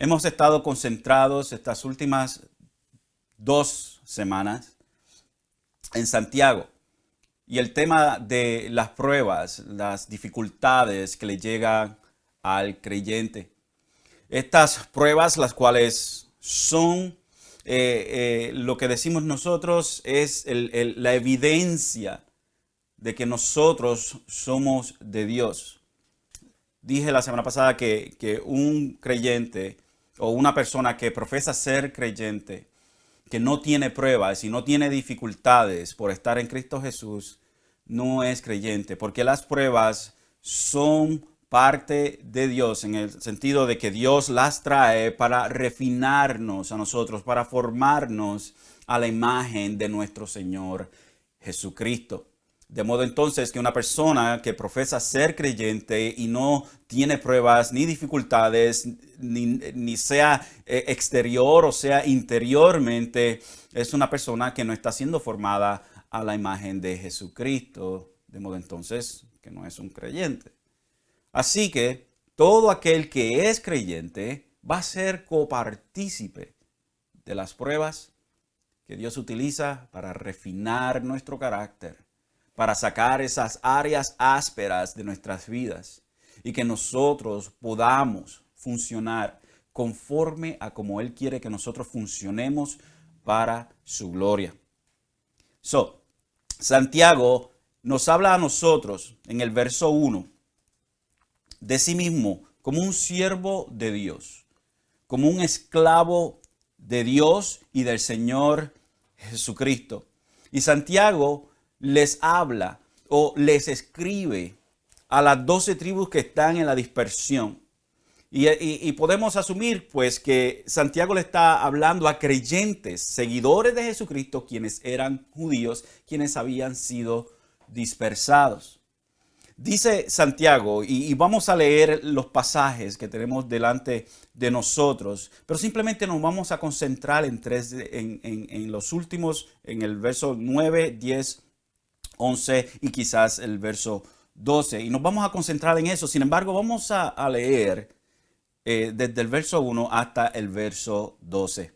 Hemos estado concentrados estas últimas 2 semanas en Santiago y el tema de las pruebas, las dificultades que le llegan al creyente. Estas pruebas, las cuales son lo que decimos nosotros, es la evidencia de que nosotros somos de Dios. Dije la semana pasada que un creyente o una persona que profesa ser creyente, que no tiene pruebas y no tiene dificultades por estar en Cristo Jesús, no es creyente, porque las pruebas son parte de Dios en el sentido de que Dios las trae para refinarnos a nosotros, para formarnos a la imagen de nuestro Señor Jesucristo. De modo entonces que una persona que profesa ser creyente y no tiene pruebas ni dificultades, ni sea exterior o sea interiormente, es una persona que no está siendo formada a la imagen de Jesucristo. De modo entonces que no es un creyente. Así que todo aquel que es creyente va a ser copartícipe de las pruebas que Dios utiliza para refinar nuestro carácter, para sacar esas áreas ásperas de nuestras vidas y que nosotros podamos funcionar conforme a como Él quiere que nosotros funcionemos para su gloria. Santiago nos habla a nosotros en el verso 1 de sí mismo como un siervo de Dios, como un esclavo de Dios y del Señor Jesucristo. Y Santiago les habla o les escribe a las 12 tribus que están en la dispersión. Y podemos asumir pues que Santiago le está hablando a creyentes, seguidores de Jesucristo, quienes eran judíos, quienes habían sido dispersados. Dice Santiago, y vamos a leer los pasajes que tenemos delante de nosotros, pero simplemente nos vamos a concentrar en los últimos, en el verso 9, 10, 11 y quizás el verso 12. Y nos vamos a concentrar en eso. Sin embargo, vamos a leer desde el verso 1 hasta el verso 12.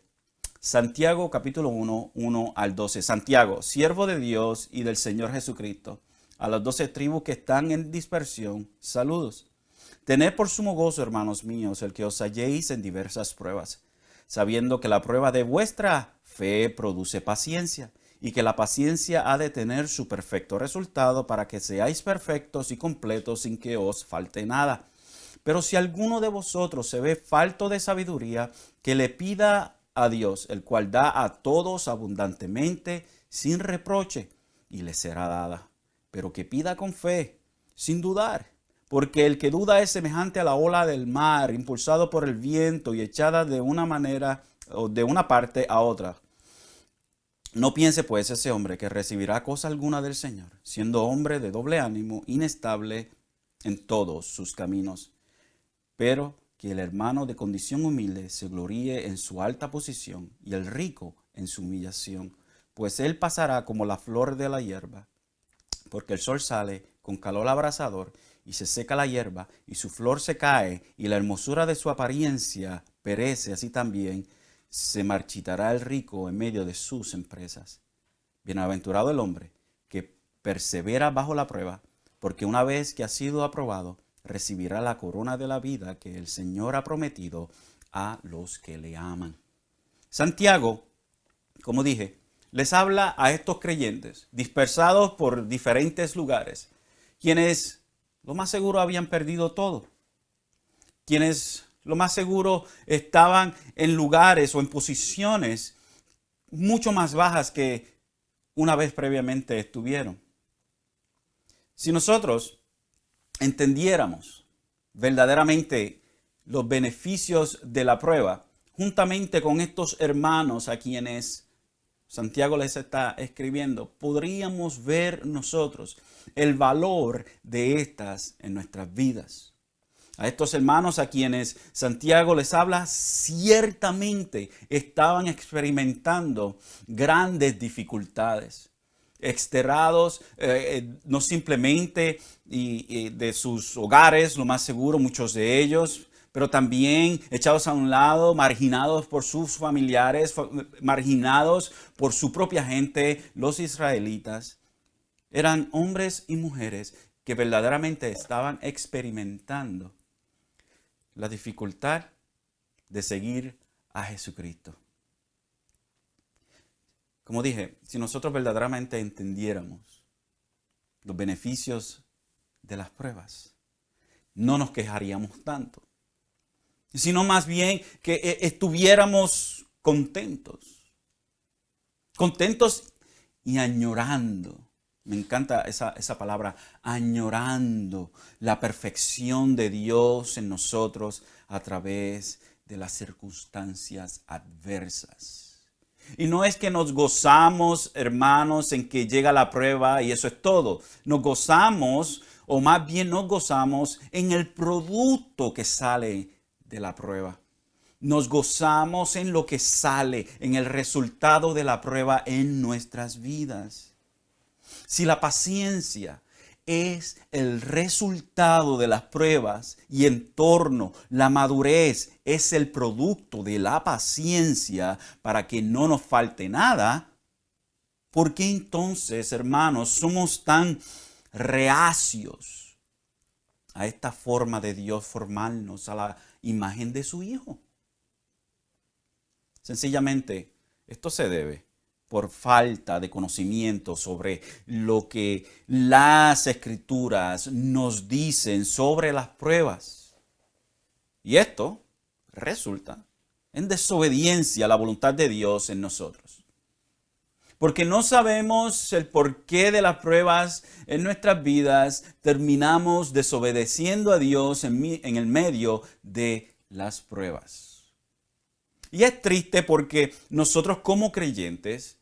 Santiago capítulo 1, 1 al 12. Santiago, siervo de Dios y del Señor Jesucristo, a las 12 tribus que están en dispersión, saludos. Tened por sumo gozo, hermanos míos, el que os halléis en diversas pruebas, sabiendo que la prueba de vuestra fe produce paciencia, y que la paciencia ha de tener su perfecto resultado para que seáis perfectos y completos sin que os falte nada. Pero si alguno de vosotros se ve falto de sabiduría, que le pida a Dios, el cual da a todos abundantemente, sin reproche, y le será dada. Pero que pida con fe, sin dudar, porque el que duda es semejante a la ola del mar, impulsado por el viento y echada de una manera o de una parte a otra. No piense pues ese hombre que recibirá cosa alguna del Señor, siendo hombre de doble ánimo, inestable en todos sus caminos. Pero que el hermano de condición humilde se gloríe en su alta posición y el rico en su humillación, pues él pasará como la flor de la hierba. Porque el sol sale con calor abrasador y se seca la hierba y su flor se cae y la hermosura de su apariencia perece, así también se marchitará el rico en medio de sus empresas. Bienaventurado el hombre que persevera bajo la prueba, porque una vez que ha sido aprobado, recibirá la corona de la vida que el Señor ha prometido a los que le aman. Santiago, como dije, les habla a estos creyentes dispersados por diferentes lugares, quienes lo más seguro habían perdido todo, quienes lo más seguro estaban en lugares o en posiciones mucho más bajas que una vez previamente estuvieron. Si nosotros entendiéramos verdaderamente los beneficios de la prueba, juntamente con estos hermanos a quienes Santiago les está escribiendo, podríamos ver nosotros el valor de estas en nuestras vidas. A estos hermanos a quienes Santiago les habla, ciertamente estaban experimentando grandes dificultades, exterrados no simplemente de sus hogares, lo más seguro, muchos de ellos, pero también echados a un lado, marginados por sus familiares, marginados por su propia gente, los israelitas. Eran hombres y mujeres que verdaderamente estaban experimentando la dificultad de seguir a Jesucristo. Como dije, si nosotros verdaderamente entendiéramos los beneficios de las pruebas, no nos quejaríamos tanto, sino más bien que estuviéramos contentos y añorando. Me encanta esa palabra, añorando la perfección de Dios en nosotros a través de las circunstancias adversas. Y no es que nos gozamos, hermanos, en que llega la prueba y eso es todo. Nos gozamos, o más bien nos gozamos en el producto que sale de la prueba. Nos gozamos en lo que sale, en el resultado de la prueba en nuestras vidas. Si la paciencia es el resultado de las pruebas y en torno, la madurez es el producto de la paciencia para que no nos falte nada, ¿por qué entonces, hermanos, somos tan reacios a esta forma de Dios formarnos a la imagen de su Hijo? Sencillamente, esto se debe por falta de conocimiento sobre lo que las Escrituras nos dicen sobre las pruebas. Y esto resulta en desobediencia a la voluntad de Dios en nosotros. Porque no sabemos el porqué de las pruebas en nuestras vidas, terminamos desobedeciendo a Dios en el medio de las pruebas. Y es triste porque nosotros como creyentes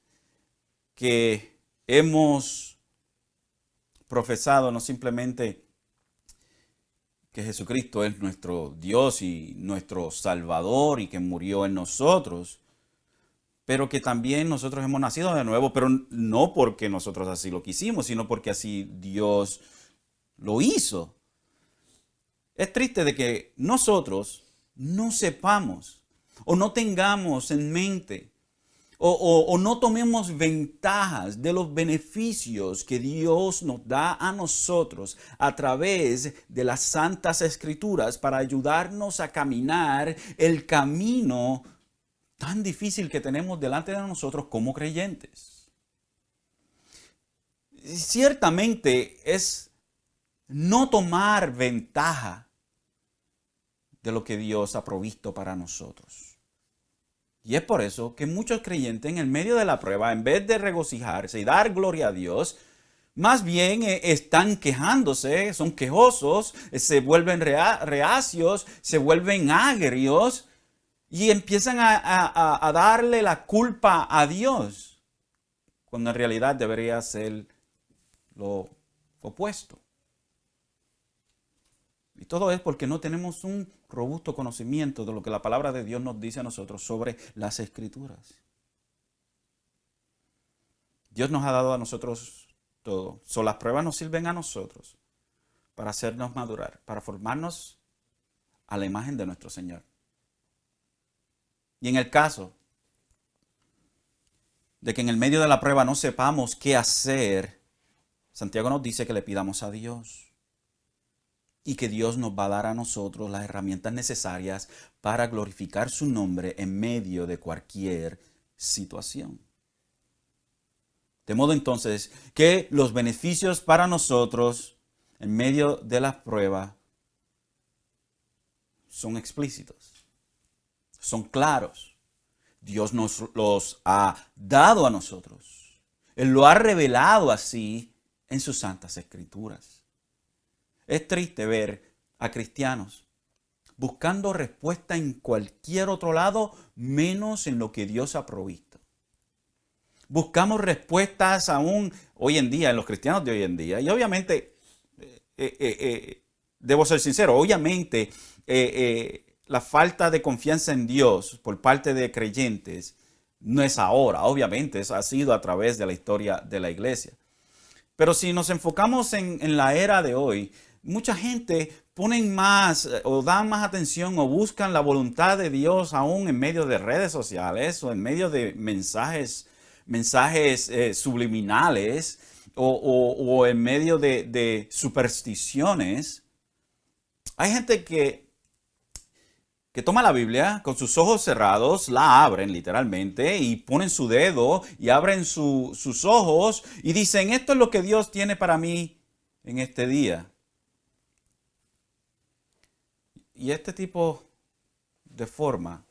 que hemos profesado no simplemente que Jesucristo es nuestro Dios y nuestro Salvador y que murió en nosotros, pero que también nosotros hemos nacido de nuevo, pero no porque nosotros así lo quisimos, sino porque así Dios lo hizo. Es triste de que nosotros no sepamos o no tengamos en mente o no tomemos ventajas de los beneficios que Dios nos da a nosotros a través de las Santas Escrituras para ayudarnos a caminar el camino tan difícil que tenemos delante de nosotros como creyentes. Ciertamente es no tomar ventaja de lo que Dios ha provisto para nosotros. Y es por eso que muchos creyentes en el medio de la prueba, en vez de regocijarse y dar gloria a Dios, más bien están quejándose, son quejosos, se vuelven reacios, se vuelven agrios y empiezan a darle la culpa a Dios, cuando en realidad debería ser lo opuesto. Y todo es porque no tenemos un robusto conocimiento de lo que la palabra de Dios nos dice a nosotros sobre las Escrituras. Dios nos ha dado a nosotros todo. Las pruebas nos sirven a nosotros para hacernos madurar, para formarnos a la imagen de nuestro Señor. Y en el caso de que en el medio de la prueba no sepamos qué hacer, Santiago nos dice que le pidamos a Dios. Y que Dios nos va a dar a nosotros las herramientas necesarias para glorificar su nombre en medio de cualquier situación. De modo entonces que los beneficios para nosotros en medio de las pruebas son explícitos, son claros. Dios nos los ha dado a nosotros. Él lo ha revelado así en sus santas escrituras. Es triste ver a cristianos buscando respuesta en cualquier otro lado menos en lo que Dios ha provisto. Buscamos respuestas aún hoy en día, en los cristianos de hoy en día. Y obviamente, debo ser sincero, obviamente la falta de confianza en Dios por parte de creyentes no es ahora, obviamente, eso ha sido a través de la historia de la iglesia. Pero si nos enfocamos en la era de hoy, mucha gente ponen más o dan más atención o buscan la voluntad de Dios aún en medio de redes sociales o en medio de mensajes subliminales o en medio de supersticiones. Hay gente que toma la Biblia con sus ojos cerrados, la abren literalmente y ponen su dedo y abren sus ojos y dicen, esto es lo que Dios tiene para mí en este día. Y este tipo de forma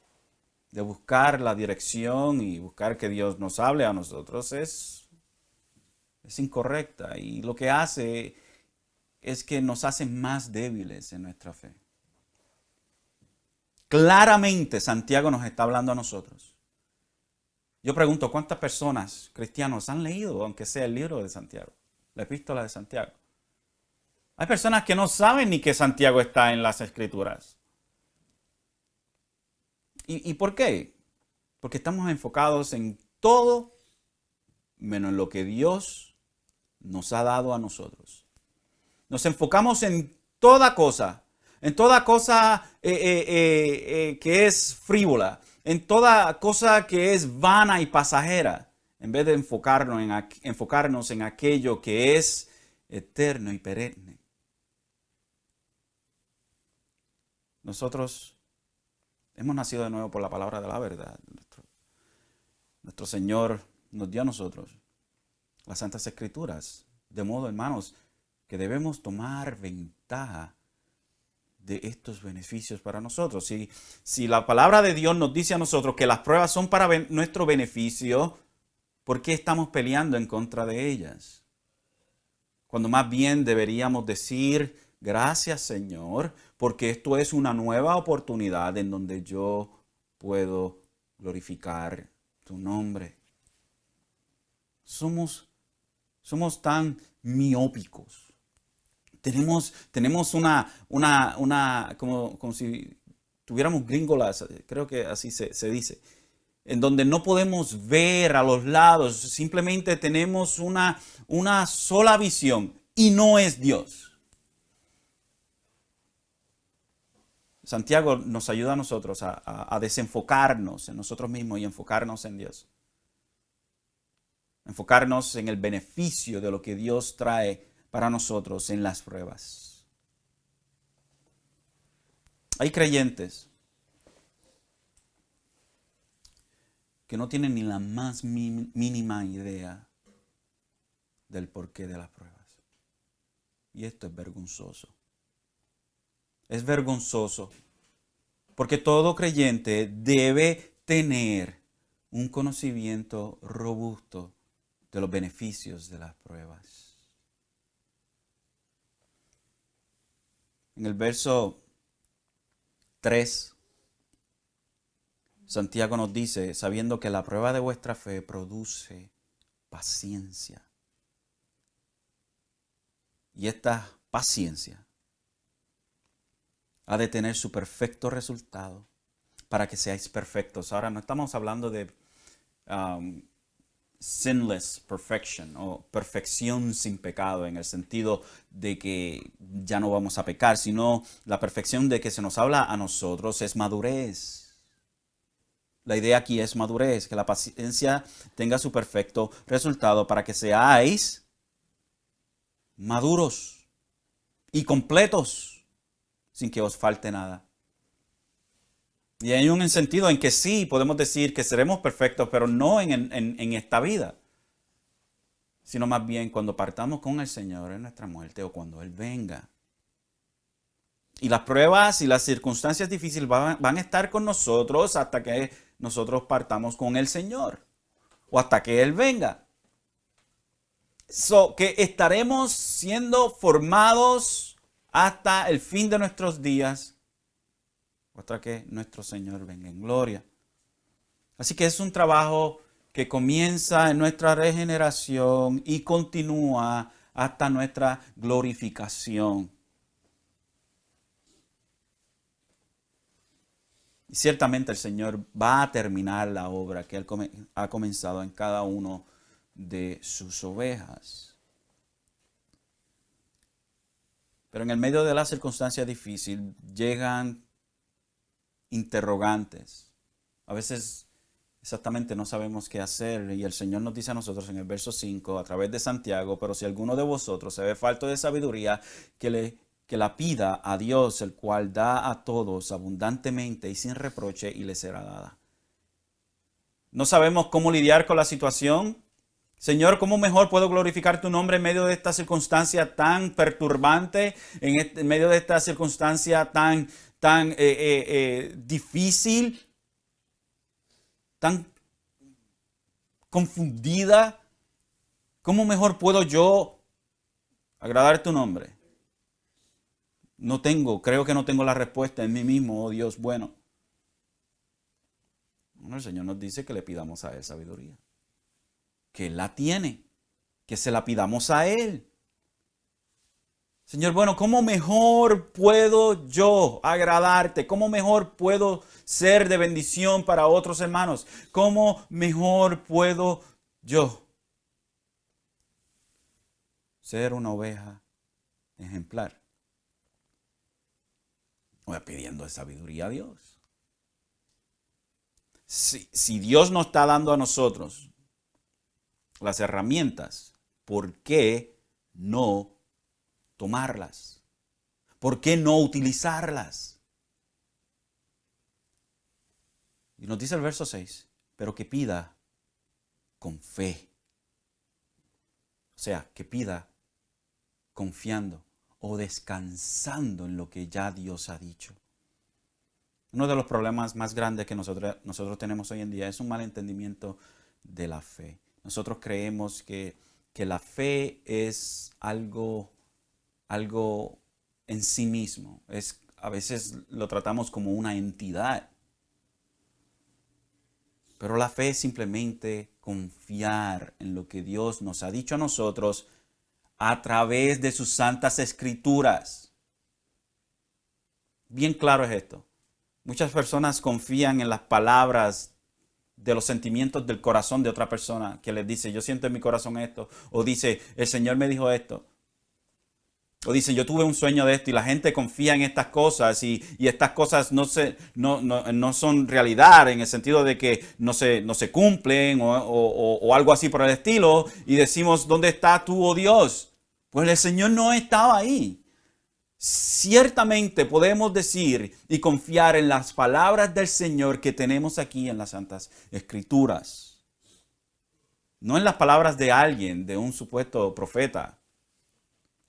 de buscar la dirección y buscar que Dios nos hable a nosotros es incorrecta. Y lo que hace es que nos hace más débiles en nuestra fe. Claramente Santiago nos está hablando a nosotros. Yo pregunto, ¿cuántas personas cristianos han leído, aunque sea el libro de Santiago, la epístola de Santiago? Hay personas que no saben ni que Santiago está en las Escrituras. ¿Y por qué? Porque estamos enfocados en todo menos en lo que Dios nos ha dado a nosotros. Nos enfocamos en toda cosa que es frívola, en toda cosa que es vana y pasajera, en vez de enfocarnos en aquello que es eterno y perenne. Nosotros hemos nacido de nuevo por la palabra de la verdad. Nuestro Señor nos dio a nosotros las Santas Escrituras, de modo, hermanos, que debemos tomar ventaja de estos beneficios para nosotros. Si la palabra de Dios nos dice a nosotros que las pruebas son para nuestro beneficio, ¿por qué estamos peleando en contra de ellas? Cuando más bien deberíamos decir, gracias Señor, porque esto es una nueva oportunidad en donde yo puedo glorificar tu nombre. Somos tan miópicos. Tenemos una como si tuviéramos gringolas, creo que así se dice, en donde no podemos ver a los lados, simplemente tenemos una sola visión y no es Dios. Santiago nos ayuda a nosotros a desenfocarnos en nosotros mismos y enfocarnos en Dios. Enfocarnos en el beneficio de lo que Dios trae para nosotros en las pruebas. Hay creyentes que no tienen ni la más mínima idea del porqué de las pruebas. Y esto es vergonzoso. Es vergonzoso porque todo creyente debe tener un conocimiento robusto de los beneficios de las pruebas. En el verso 3, Santiago nos dice, sabiendo que la prueba de vuestra fe produce paciencia. Y esta paciencia ha de tener su perfecto resultado para que seáis perfectos. Ahora no estamos hablando de sinless perfection o perfección sin pecado en el sentido de que ya no vamos a pecar, sino la perfección de que se nos habla a nosotros es madurez. La idea aquí es madurez, que la paciencia tenga su perfecto resultado para que seáis maduros y completos sin que os falte nada. Y hay un sentido en que sí, podemos decir que seremos perfectos, pero no en esta vida, sino más bien cuando partamos con el Señor en nuestra muerte o cuando Él venga. Y las pruebas y las circunstancias difíciles van a estar con nosotros hasta que nosotros partamos con el Señor o hasta que Él venga. Que estaremos siendo formados hasta el fin de nuestros días, hasta que nuestro Señor venga en gloria. Así que es un trabajo que comienza en nuestra regeneración y continúa hasta nuestra glorificación. Y ciertamente el Señor va a terminar la obra que Él ha comenzado en cada uno de sus ovejas. Pero en el medio de la circunstancia difícil llegan interrogantes. A veces exactamente no sabemos qué hacer y el Señor nos dice a nosotros en el verso 5 a través de Santiago, pero si alguno de vosotros se ve falto de sabiduría, que la pida a Dios, el cual da a todos abundantemente y sin reproche, y le será dada. No sabemos cómo lidiar con la situación. Señor, ¿cómo mejor puedo glorificar tu nombre en medio de esta circunstancia tan perturbante, en medio de esta circunstancia tan difícil, tan confundida? ¿Cómo mejor puedo yo agradar tu nombre? Creo que no tengo la respuesta en mí mismo, oh Dios bueno. Bueno, el Señor nos dice que le pidamos a Él sabiduría. Que Él la tiene, que se la pidamos a Él. Señor, bueno, ¿cómo mejor puedo yo agradarte? ¿Cómo mejor puedo ser de bendición para otros hermanos? ¿Cómo mejor puedo yo ser una oveja ejemplar? Voy pidiendo sabiduría a Dios. Si Dios nos está dando a nosotros las herramientas, ¿por qué no tomarlas? ¿Por qué no utilizarlas? Y nos dice el verso 6, pero que pida con fe. O sea, que pida confiando o descansando en lo que ya Dios ha dicho. Uno de los problemas más grandes que nosotros tenemos hoy en día es un mal entendimiento de la fe. Nosotros creemos que la fe es algo en sí mismo. A veces lo tratamos como una entidad. Pero la fe es simplemente confiar en lo que Dios nos ha dicho a nosotros a través de sus santas escrituras. Bien claro es esto. Muchas personas confían en las palabras de los sentimientos del corazón de otra persona que les dice, yo siento en mi corazón esto, o dice, el Señor me dijo esto, o dice, yo tuve un sueño de esto, y la gente confía en estas cosas y estas cosas no son realidad en el sentido de que no se cumplen o algo así por el estilo, y decimos, ¿dónde está tú, oh Dios? Pues el Señor no estaba ahí. Ciertamente podemos decir y confiar en las palabras del Señor que tenemos aquí en las Santas Escrituras. No en las palabras de alguien, de un supuesto profeta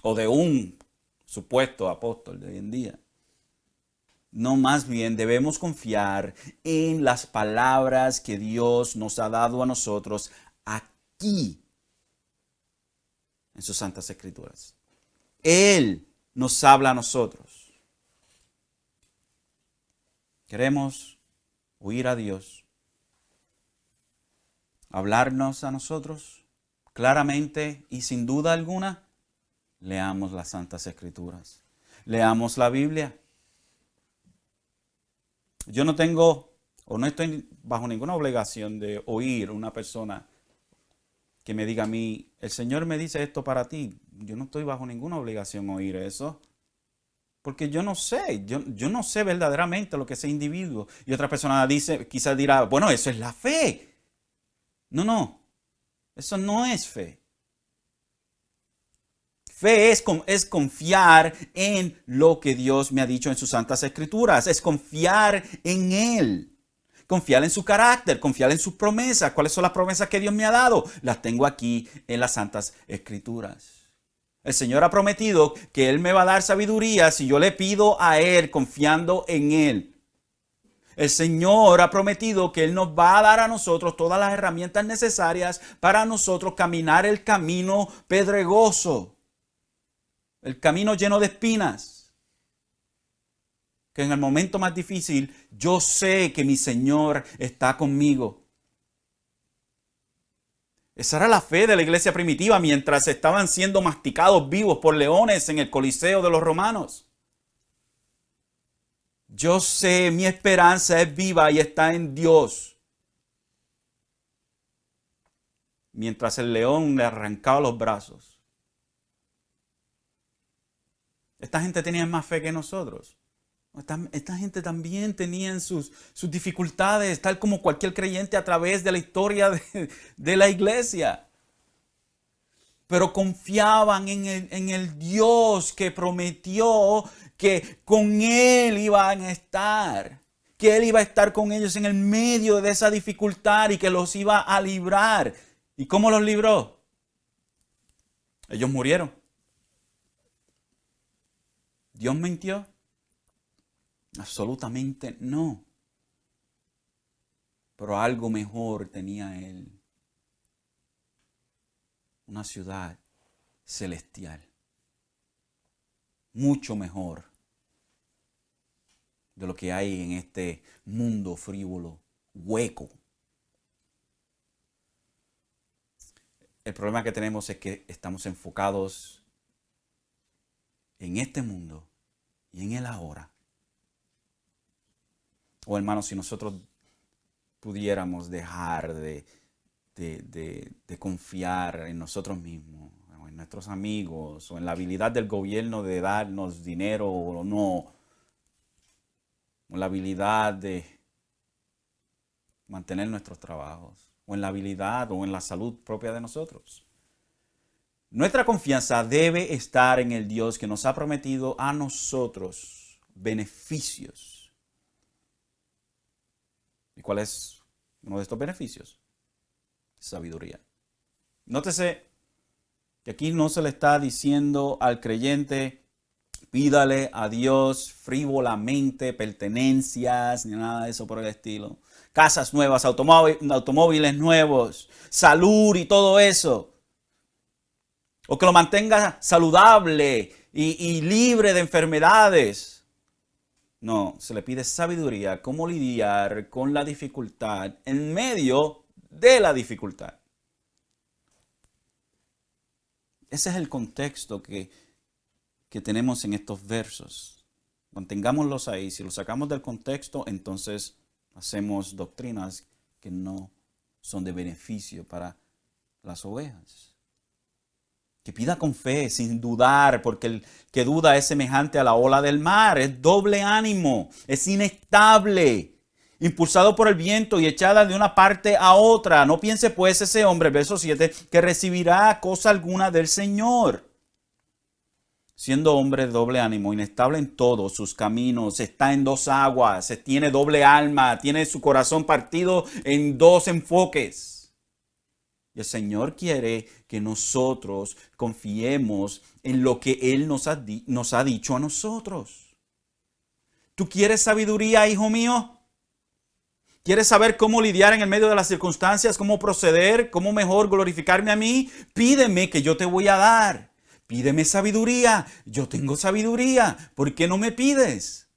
o de un supuesto apóstol de hoy en día. No, más bien debemos confiar en las palabras que Dios nos ha dado a nosotros aquí en sus Santas Escrituras. Él nos habla a nosotros. Queremos oír a Dios hablarnos a nosotros claramente y sin duda alguna. Leamos las Santas Escrituras. Leamos la Biblia. Yo no tengo o no estoy bajo ninguna obligación de oír a una persona que me diga a mí, el Señor me dice esto para ti. Yo no estoy bajo ninguna obligación de oír eso. Porque yo no sé, yo no sé verdaderamente lo que ese individuo. Y otra persona quizás dirá, bueno, eso es la fe. No, eso no es fe. Fe es confiar en lo que Dios me ha dicho en sus Santas Escrituras. Es confiar en Él. Confiar en su carácter, confiar en sus promesas. ¿Cuáles son las promesas que Dios me ha dado? Las tengo aquí en las Santas Escrituras. El Señor ha prometido que Él me va a dar sabiduría si yo le pido a Él confiando en Él. El Señor ha prometido que Él nos va a dar a nosotros todas las herramientas necesarias para nosotros caminar el camino pedregoso. El camino lleno de espinas. Que en el momento más difícil yo sé que mi Señor está conmigo. Esa era la fe de la iglesia primitiva mientras estaban siendo masticados vivos por leones en el Coliseo de los romanos. Yo sé, mi esperanza es viva y está en Dios. Mientras el león le arrancaba los brazos. Esta gente tenía más fe que nosotros. Esta gente también tenía sus dificultades, tal como cualquier creyente a través de la historia de la iglesia. Pero confiaban en el Dios que prometió que con Él iban a estar. Que Él iba a estar con ellos en el medio de esa dificultad y que los iba a librar. ¿Y cómo los libró? Ellos murieron. ¿Dios mintió? Absolutamente no. Pero algo mejor tenía Él. Una ciudad celestial. Mucho mejor de lo que hay en este mundo frívolo, hueco. El problema que tenemos es que estamos enfocados en este mundo y en el ahora. Oh, hermanos, si nosotros pudiéramos dejar de confiar en nosotros mismos, o en nuestros amigos, o en la habilidad del gobierno de darnos dinero o no, o en la habilidad de mantener nuestros trabajos, o en la habilidad o en la salud propia de nosotros. Nuestra confianza debe estar en el Dios que nos ha prometido a nosotros beneficios. ¿Y cuál es uno de estos beneficios? Sabiduría. Nótese que aquí no se le está diciendo al creyente, pídale a Dios frívolamente pertenencias, ni nada de eso por el estilo. Casas nuevas, automóviles nuevos, salud y todo eso. O que lo mantenga saludable y libre de enfermedades. No, se le pide sabiduría, cómo lidiar con la dificultad en medio de la dificultad. Ese es el contexto que tenemos en estos versos. Mantengámoslos ahí. Si los sacamos del contexto, entonces hacemos doctrinas que no son de beneficio para las ovejas. Que pida con fe, sin dudar, porque el que duda es semejante a la ola del mar. Es doble ánimo, es inestable, impulsado por el viento y echada de una parte a otra. No piense pues ese hombre, verso 7, que recibirá cosa alguna del Señor. Siendo hombre de doble ánimo, inestable en todos sus caminos, está en dos aguas, tiene doble alma, tiene su corazón partido en dos enfoques. Y el Señor quiere que nosotros confiemos en lo que Él nos ha dicho a nosotros. ¿Tú quieres sabiduría, hijo mío? ¿Quieres saber cómo lidiar en el medio de las circunstancias? ¿Cómo proceder? ¿Cómo mejor glorificarme a mí? Pídeme que yo te voy a dar. Pídeme sabiduría. Yo tengo sabiduría. ¿Por qué no me pides?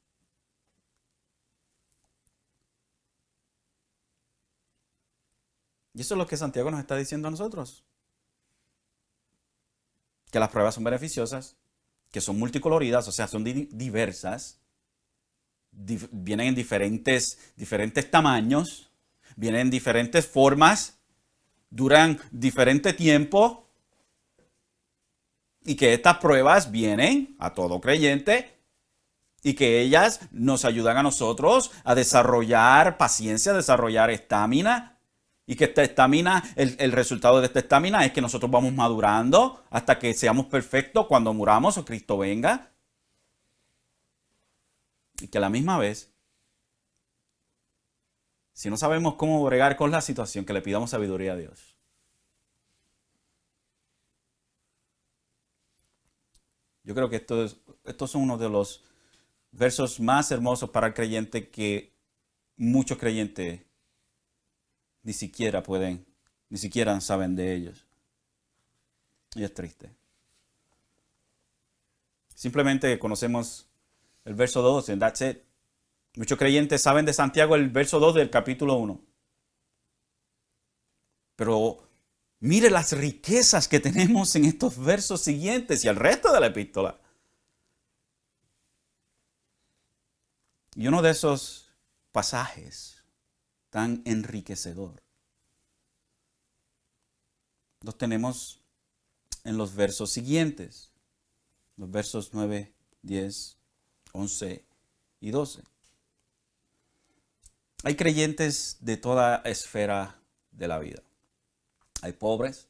Y eso es lo que Santiago nos está diciendo a nosotros. Que las pruebas son beneficiosas, que son multicoloridas, o sea, son diversas, vienen en diferentes tamaños, vienen en diferentes formas, duran diferente tiempo, y que estas pruebas vienen a todo creyente y que ellas nos ayudan a nosotros a desarrollar paciencia, a desarrollar estamina. Y que esta estamina, el resultado de esta estamina es que nosotros vamos madurando hasta que seamos perfectos cuando muramos o Cristo venga. Y que a la misma vez, si no sabemos cómo bregar con la situación, que le pidamos sabiduría a Dios. Yo creo que estos son uno de los versos más hermosos para el creyente que muchos creyentes ni siquiera saben de ellos. Y es triste. Simplemente conocemos el verso 2 and that's it. Muchos creyentes saben de Santiago el verso 2 del capítulo 1. Pero mire las riquezas que tenemos en estos versos siguientes y el resto de la epístola. Y uno de esos pasajes tan enriquecedor los tenemos en los versos siguientes, los versos 9 10, 11 y 12. Hay creyentes de toda esfera de la vida. Hay pobres,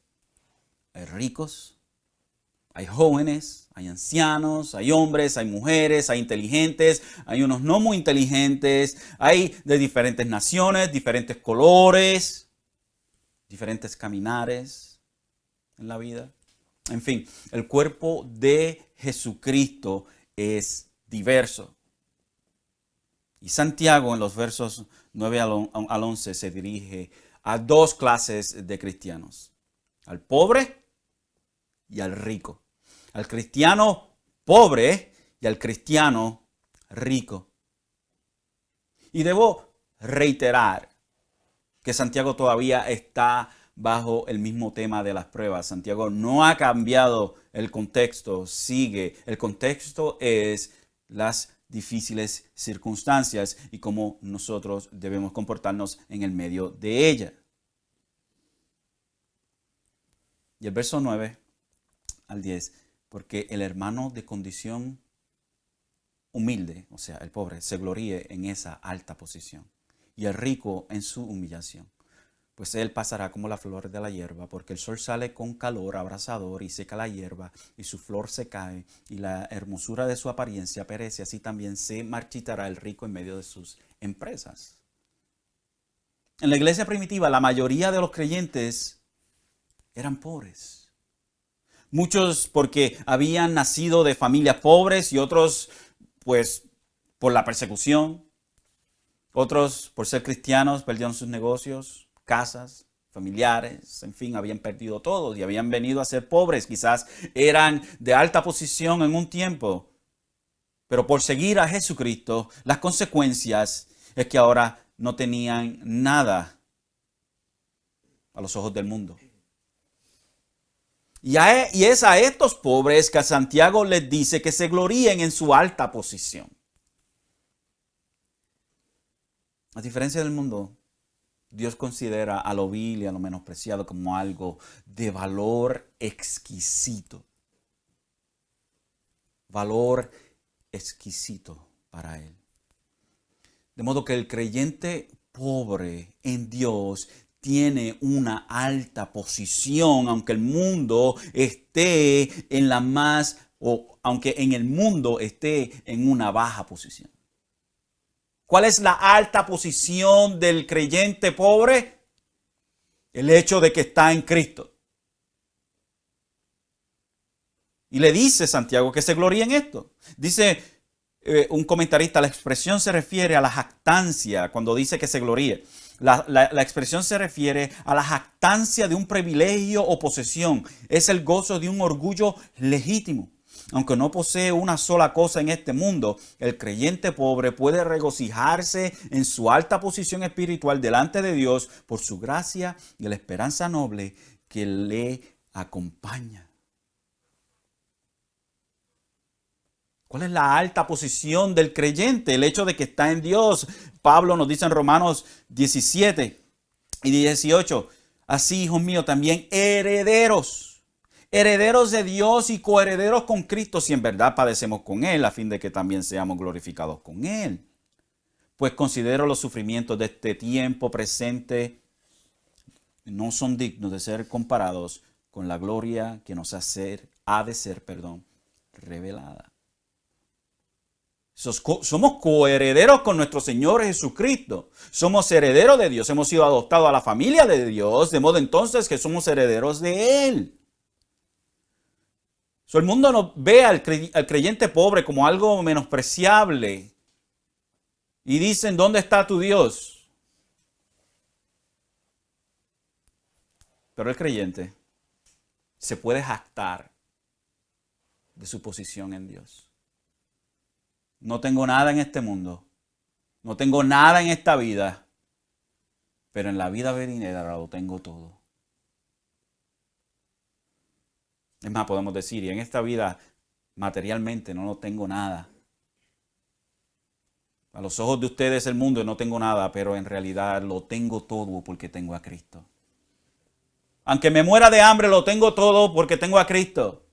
hay ricos, hay jóvenes, hay ancianos, hay hombres, hay mujeres, hay inteligentes, hay unos no muy inteligentes, hay de diferentes naciones, diferentes colores, diferentes caminares en la vida. En fin, el cuerpo de Jesucristo es diverso. Y Santiago en los versos 9 al 11 se dirige a dos clases de cristianos. Al pobre y al rico. Al cristiano pobre y al cristiano rico. Y debo reiterar que Santiago todavía está bajo el mismo tema de las pruebas. Santiago no ha cambiado el contexto, sigue. El contexto es las difíciles circunstancias y cómo nosotros debemos comportarnos en el medio de ellas. Y el verso 9 al 10, porque el hermano de condición humilde, o sea, el pobre, se gloríe en esa alta posición, y el rico en su humillación. Pues él pasará como la flor de la hierba, porque el sol sale con calor abrasador y seca la hierba, y su flor se cae, y la hermosura de su apariencia perece. Así también se marchitará el rico en medio de sus empresas. En la iglesia primitiva, la mayoría de los creyentes eran pobres. Muchos porque habían nacido de familias pobres y otros, pues, por la persecución. Otros, por ser cristianos, perdieron sus negocios, casas, familiares, en fin, habían perdido todo y habían venido a ser pobres. Quizás eran de alta posición en un tiempo, pero por seguir a Jesucristo, las consecuencias es que ahora no tenían nada a los ojos del mundo. Y es a estos pobres que Santiago les dice que se gloríen en su alta posición. A diferencia del mundo, Dios considera a lo vil y a lo menospreciado como algo de valor exquisito. Valor exquisito para Él. De modo que el creyente pobre en Dios tiene una alta posición, aunque el mundo esté en la más, o aunque en el mundo esté en una baja posición. ¿Cuál es la alta posición del creyente pobre? El hecho de que está en Cristo. Y le dice Santiago que se gloríe en esto. Dice un comentarista, la expresión se refiere a la jactancia cuando dice que se gloríe. La expresión se refiere a la jactancia de un privilegio o posesión. Es el gozo de un orgullo legítimo. Aunque no posee una sola cosa en este mundo, el creyente pobre puede regocijarse en su alta posición espiritual delante de Dios por su gracia y la esperanza noble que le acompaña. ¿Cuál es la alta posición del creyente? El hecho de que está en Dios. Pablo nos dice en Romanos 17 y 18, así, hijos míos, también herederos de Dios y coherederos con Cristo, si en verdad padecemos con Él, a fin de que también seamos glorificados con Él. Pues considero los sufrimientos de este tiempo presente no son dignos de ser comparados con la gloria que nos ha de ser revelada. Somos coherederos con nuestro Señor Jesucristo. Somos herederos de Dios. Hemos sido adoptados a la familia de Dios, de modo entonces que somos herederos de Él. El mundo no ve al creyente pobre como algo menospreciable. Y dicen, ¿dónde está tu Dios? Pero el creyente se puede jactar de su posición en Dios. No tengo nada en este mundo. No tengo nada en esta vida. Pero en la vida venidera lo tengo todo. Es más, podemos decir, y en esta vida materialmente no tengo nada. A los ojos de ustedes el mundo no tengo nada, pero en realidad lo tengo todo porque tengo a Cristo. Aunque me muera de hambre, lo tengo todo porque tengo a Cristo.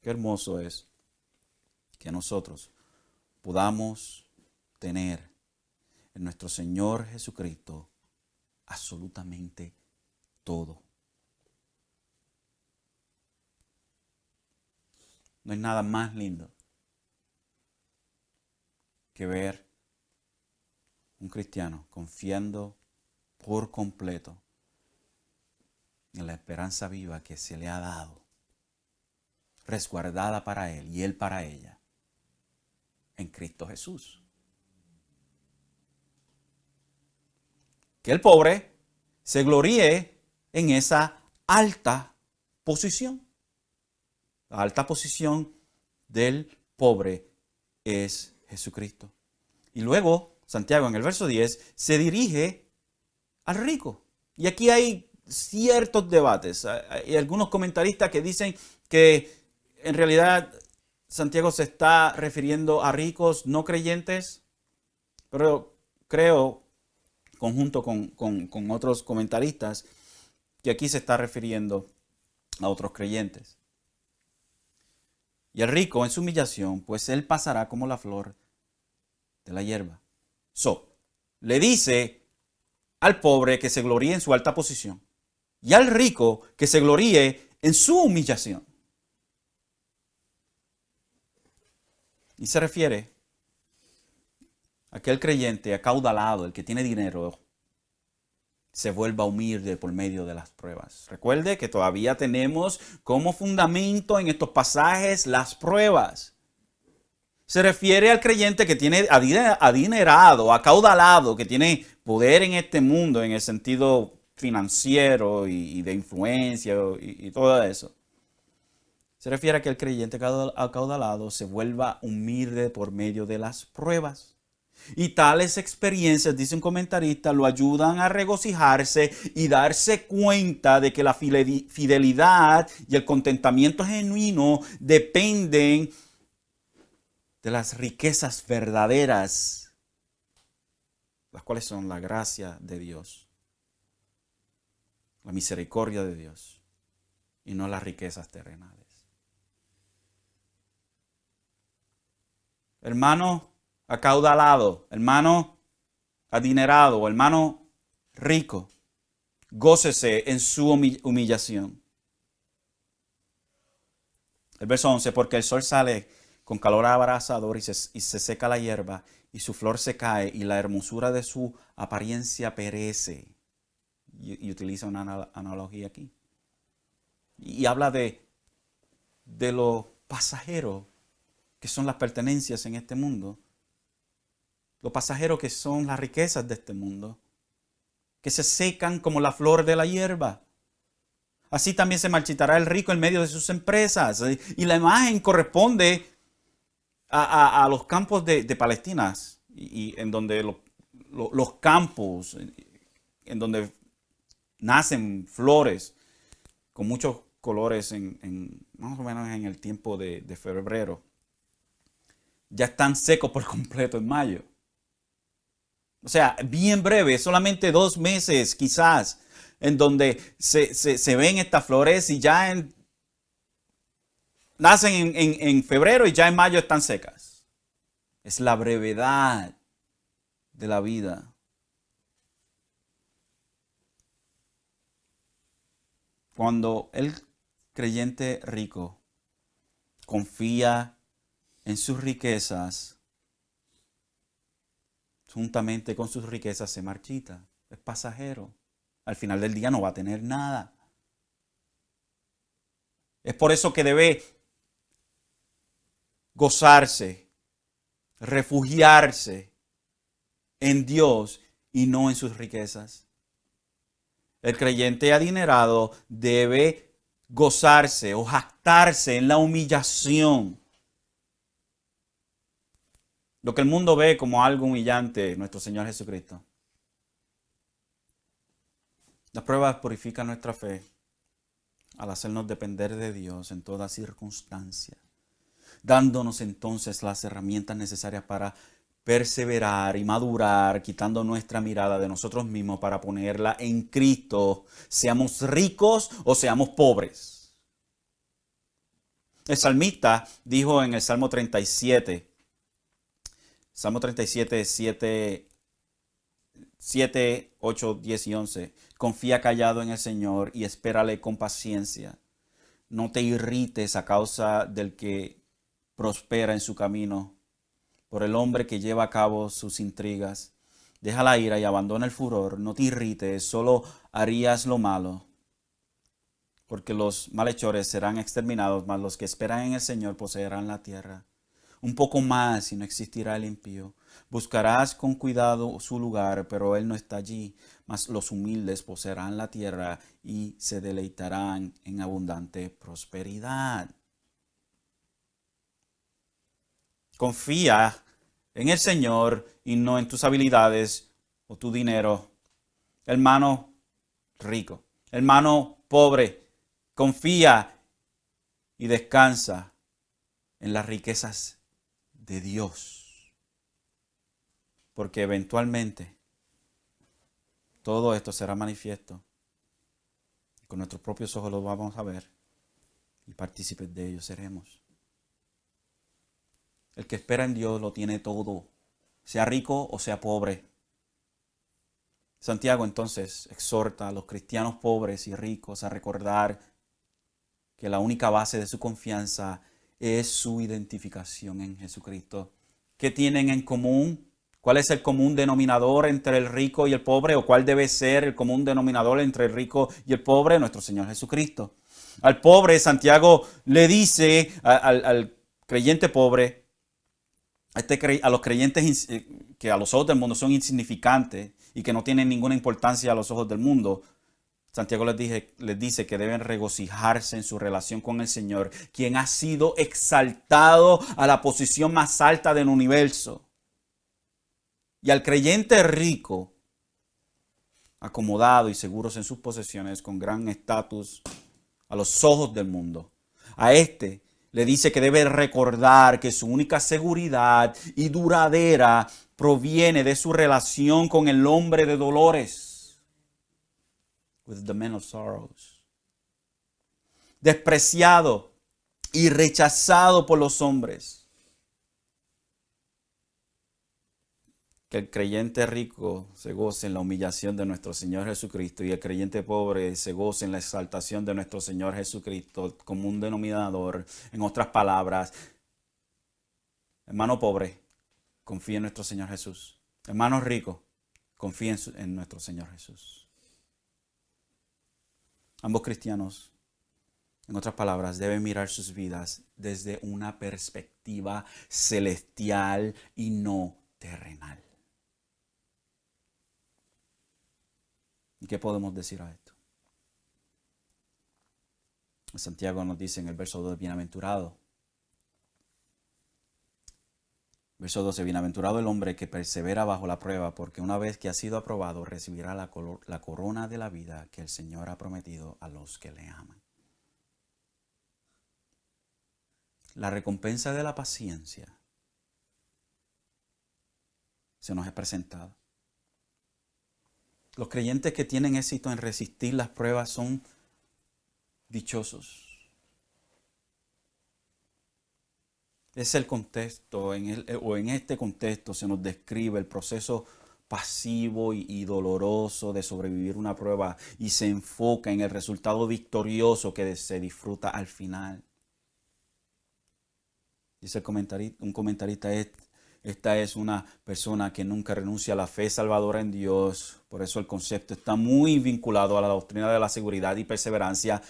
Qué hermoso es que nosotros podamos tener en nuestro Señor Jesucristo absolutamente todo. No hay nada más lindo que ver un cristiano confiando por completo en la esperanza viva que se le ha dado, resguardada para él y él para ella, en Cristo Jesús. Que el pobre se gloríe en esa alta posición. La alta posición del pobre es Jesucristo. Y luego, Santiago en el verso 10 se dirige al rico. Y aquí hay ciertos debates. Hay algunos comentaristas que dicen que en realidad Santiago se está refiriendo a ricos no creyentes, pero creo, conjunto con otros comentaristas, que aquí se está refiriendo a otros creyentes. Y el rico en su humillación, pues él pasará como la flor de la hierba. Le dice al pobre que se gloríe en su alta posición y al rico que se gloríe en su humillación. Y se refiere a aquel creyente acaudalado, el que tiene dinero, se vuelva humilde por medio de las pruebas. Recuerde que todavía tenemos como fundamento en estos pasajes las pruebas. Se refiere al creyente que tiene adinerado, acaudalado, que tiene poder en este mundo en el sentido financiero y de influencia y todo eso. Se refiere a que el creyente acaudalado se vuelva humilde por medio de las pruebas. Y tales experiencias, dice un comentarista, lo ayudan a regocijarse y darse cuenta de que la fidelidad y el contentamiento genuino dependen de las riquezas verdaderas, las cuales son la gracia de Dios, la misericordia de Dios, y no las riquezas terrenales. Hermano acaudalado, hermano adinerado, hermano rico, gócese en su humillación. El verso 11, porque el sol sale con calor abrasador y se seca la hierba y su flor se cae y la hermosura de su apariencia perece. Y utiliza una analogía aquí. Y habla de lo pasajero que son las pertenencias en este mundo. Lo pasajero que son las riquezas de este mundo, que se secan como la flor de la hierba. Así también se marchitará el rico en medio de sus empresas. Y la imagen corresponde a los campos de Palestina, y en donde los campos, en donde nacen flores con muchos colores más o menos en el tiempo de febrero, ya están secos por completo en mayo. O sea, bien breve, solamente 2 meses quizás, en donde se ven estas flores y ya nacen en febrero y ya en mayo están secas. Es la brevedad de la vida. Cuando el creyente rico confía en sus riquezas, juntamente con sus riquezas se marchita. Es pasajero. Al final del día no va a tener nada. Es por eso que debe gozarse, refugiarse en Dios y no en sus riquezas. El creyente adinerado debe gozarse o jactarse en la humillación. Lo que el mundo ve como algo humillante, nuestro Señor Jesucristo. Las pruebas purifican nuestra fe al hacernos depender de Dios en toda circunstancia, dándonos entonces las herramientas necesarias para perseverar y madurar, quitando nuestra mirada de nosotros mismos para ponerla en Cristo, seamos ricos o seamos pobres. El salmista dijo en el Salmo 37, Salmo 37, 7, 8, 10 y 11. Confía callado en el Señor y espérale con paciencia. No te irrites a causa del que prospera en su camino, por el hombre que lleva a cabo sus intrigas. Deja la ira y abandona el furor. No te irrites, solo harías lo malo. Porque los malhechores serán exterminados, mas los que esperan en el Señor poseerán la tierra. Un poco más y no existirá el impío. Buscarás con cuidado su lugar, pero él no está allí. Mas los humildes poseerán la tierra y se deleitarán en abundante prosperidad. Confía en el Señor y no en tus habilidades o tu dinero. Hermano rico, hermano pobre, confía y descansa en las riquezas de Dios. Porque eventualmente todo esto será manifiesto. Con nuestros propios ojos lo vamos a ver y partícipes de ello seremos. El que espera en Dios lo tiene todo, sea rico o sea pobre. Santiago entonces exhorta a los cristianos pobres y ricos a recordar que la única base de su confianza es su identificación en Jesucristo. ¿Qué tienen en común? ¿Cuál es el común denominador entre el rico y el pobre? ¿O cuál debe ser el común denominador entre el rico y el pobre? Nuestro Señor Jesucristo. Al pobre, Santiago le dice al creyente pobre, a los creyentes que a los ojos del mundo son insignificantes y que no tienen ninguna importancia a los ojos del mundo, Santiago les dice que deben regocijarse en su relación con el Señor, quien ha sido exaltado a la posición más alta del universo. Y al creyente rico, acomodado y seguros en sus posesiones, con gran estatus a los ojos del mundo, a este le dice que debe recordar que su única seguridad y duradera proviene de su relación con el hombre de dolores, with the man of sorrows, despreciado y rechazado por los hombres. Que el creyente rico se goce en la humillación de nuestro Señor Jesucristo y el creyente pobre se goce en la exaltación de nuestro Señor Jesucristo como un denominador. En otras palabras, hermano pobre, confía en nuestro Señor Jesús. Hermano rico, confía en nuestro Señor Jesús. Ambos cristianos, en otras palabras, deben mirar sus vidas desde una perspectiva celestial y no terrenal. ¿Y qué podemos decir a esto? Santiago nos dice en el verso 2, bienaventurado. Verso 12, bienaventurado el hombre que persevera bajo la prueba, porque una vez que ha sido aprobado, recibirá la corona de la vida que el Señor ha prometido a los que le aman. La recompensa de la paciencia se nos es presentada. Los creyentes que tienen éxito en resistir las pruebas son dichosos. Es el contexto, en este contexto se nos describe el proceso pasivo y doloroso de sobrevivir una prueba y se enfoca en el resultado victorioso que se disfruta al final. Dice un comentarista, esta es una persona que nunca renuncia a la fe salvadora en Dios. Por eso el concepto está muy vinculado a la doctrina de la seguridad y perseverancia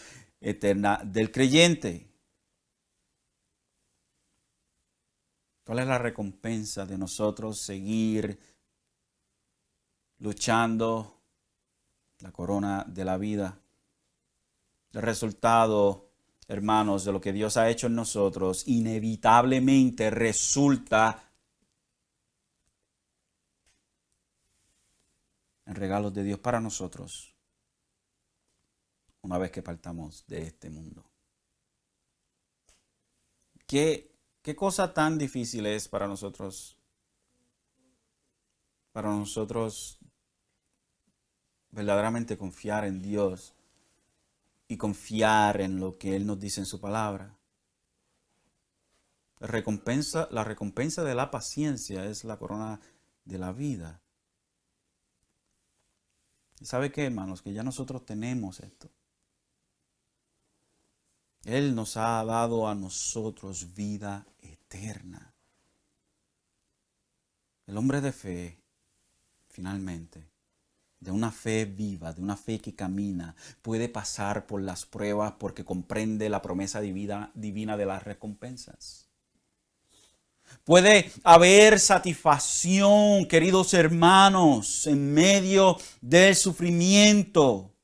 eterna del creyente. ¿Cuál es la recompensa de nosotros seguir luchando la corona de la vida? El resultado, hermanos, de lo que Dios ha hecho en nosotros, inevitablemente resulta en regalos de Dios para nosotros una vez que partamos de este mundo. ¿Qué cosa tan difícil es para nosotros? Para nosotros verdaderamente confiar en Dios y confiar en lo que Él nos dice en su palabra. La recompensa de la paciencia es la corona de la vida. ¿Y sabe qué, hermanos? Que ya nosotros tenemos esto. Él nos ha dado a nosotros vida eterna. El hombre de fe, finalmente, de una fe viva, de una fe que camina, puede pasar por las pruebas porque comprende la promesa divina de las recompensas. Puede haber satisfacción, queridos hermanos, en medio del sufrimiento.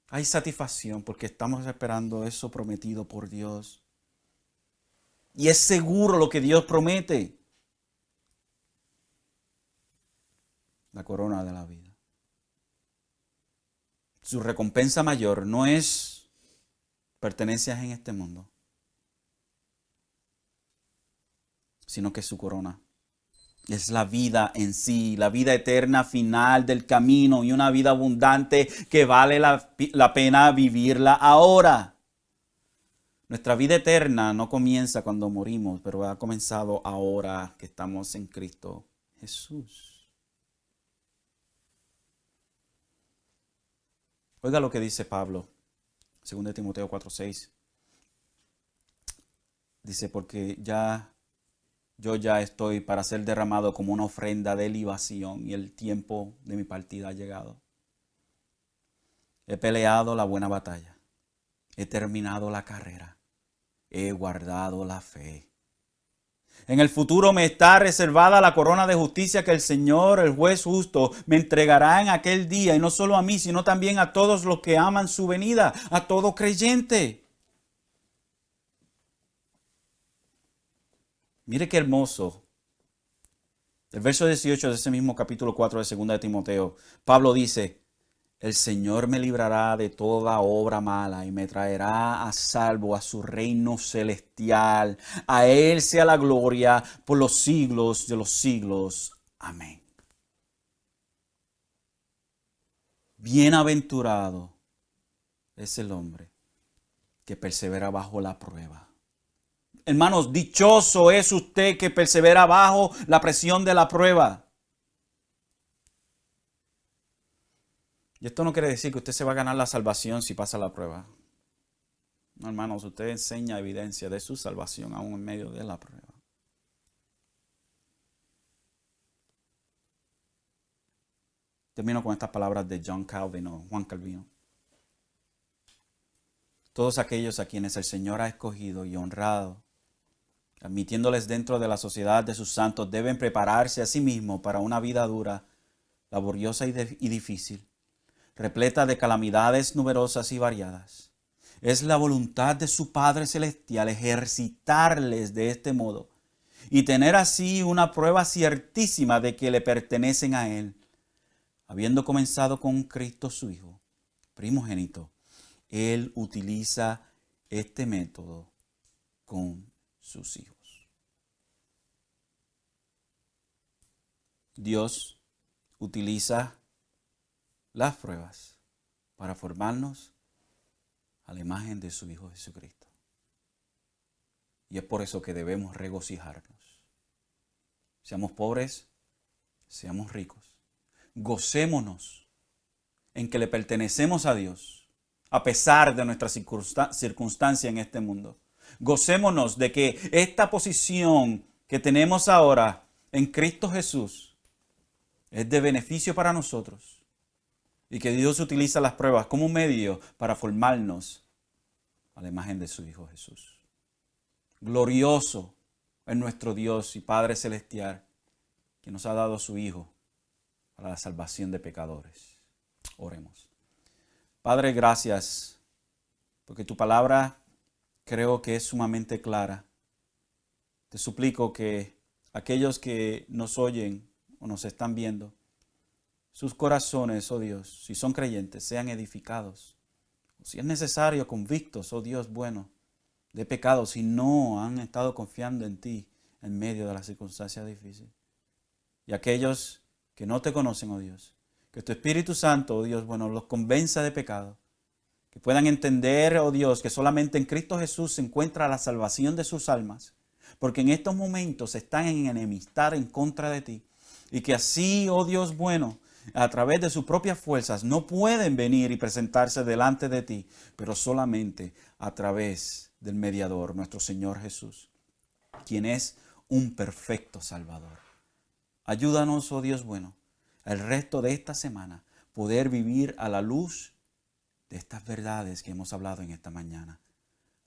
Hay satisfacción porque estamos esperando eso prometido por Dios. Y es seguro lo que Dios promete. La corona de la vida. Su recompensa mayor no es pertenencias en este mundo, sino que su corona es la vida en sí, la vida eterna final del camino y una vida abundante que vale la pena vivirla ahora. Nuestra vida eterna no comienza cuando morimos, pero ha comenzado ahora que estamos en Cristo Jesús. Oiga lo que dice Pablo, 2 Timoteo 4:6. Dice, porque yo ya estoy para ser derramado como una ofrenda de libación y el tiempo de mi partida ha llegado. He peleado la buena batalla, he terminado la carrera, he guardado la fe. En el futuro me está reservada la corona de justicia que el Señor, el juez justo, me entregará en aquel día, y no solo a mí, sino también a todos los que aman su venida, a todo creyente. Mire qué hermoso. El verso 18 de ese mismo capítulo 4 de 2 de Timoteo, Pablo dice, el Señor me librará de toda obra mala y me traerá a salvo a su reino celestial. A Él sea la gloria por los siglos de los siglos. Amén. Bienaventurado es el hombre que persevera bajo la prueba. Hermanos, dichoso es usted que persevera bajo la presión de la prueba. Y esto no quiere decir que usted se va a ganar la salvación si pasa la prueba. No, hermanos, usted enseña evidencia de su salvación aún en medio de la prueba. Termino con estas palabras de Juan Calvino. Todos aquellos a quienes el Señor ha escogido y honrado, admitiéndoles dentro de la sociedad de sus santos, deben prepararse a sí mismos para una vida dura, laboriosa y difícil, repleta de calamidades numerosas y variadas. Es la voluntad de su Padre Celestial ejercitarles de este modo y tener así una prueba ciertísima de que le pertenecen a Él, habiendo comenzado con Cristo su Hijo, primogénito. Él utiliza este método con sus hijos. Dios utiliza las pruebas para formarnos a la imagen de su Hijo Jesucristo. Y es por eso que debemos regocijarnos. Seamos pobres, seamos ricos. Gocémonos en que le pertenecemos a Dios, a pesar de nuestra circunstancia en este mundo. Gocémonos de que esta posición que tenemos ahora en Cristo Jesús es de beneficio para nosotros. Y que Dios utiliza las pruebas como un medio para formarnos a la imagen de su Hijo Jesús. Glorioso es nuestro Dios y Padre Celestial, que nos ha dado a su Hijo para la salvación de pecadores. Oremos. Padre, gracias, porque tu palabra creo que es sumamente clara. Te suplico que aquellos que nos oyen o nos están viendo, sus corazones, oh Dios, si son creyentes, sean edificados. Si es necesario, convictos, oh Dios bueno, de pecados, si no han estado confiando en ti en medio de las circunstancias difíciles. Y aquellos que no te conocen, oh Dios, que tu Espíritu Santo, oh Dios bueno, los convenza de pecado Que puedan entender, oh Dios, que solamente en Cristo Jesús se encuentra la salvación de sus almas. Porque en estos momentos están en enemistad en contra de ti. Y que así, oh Dios bueno, a través de sus propias fuerzas no pueden venir y presentarse delante de ti, pero solamente a través del mediador, nuestro Señor Jesús, quien es un perfecto Salvador. Ayúdanos, oh Dios bueno, el resto de esta semana poder vivir a la luz de estas verdades que hemos hablado en esta mañana.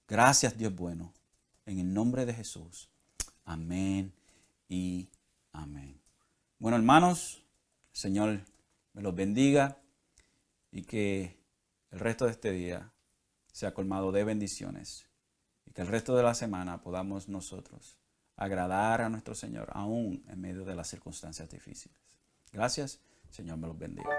Gracias, Dios bueno, en el nombre de Jesús. Amén y amén. Bueno, hermanos, el Señor me los bendiga y que el resto de este día sea colmado de bendiciones y que el resto de la semana podamos nosotros agradar a nuestro Señor aún en medio de las circunstancias difíciles. Gracias, Señor me los bendiga.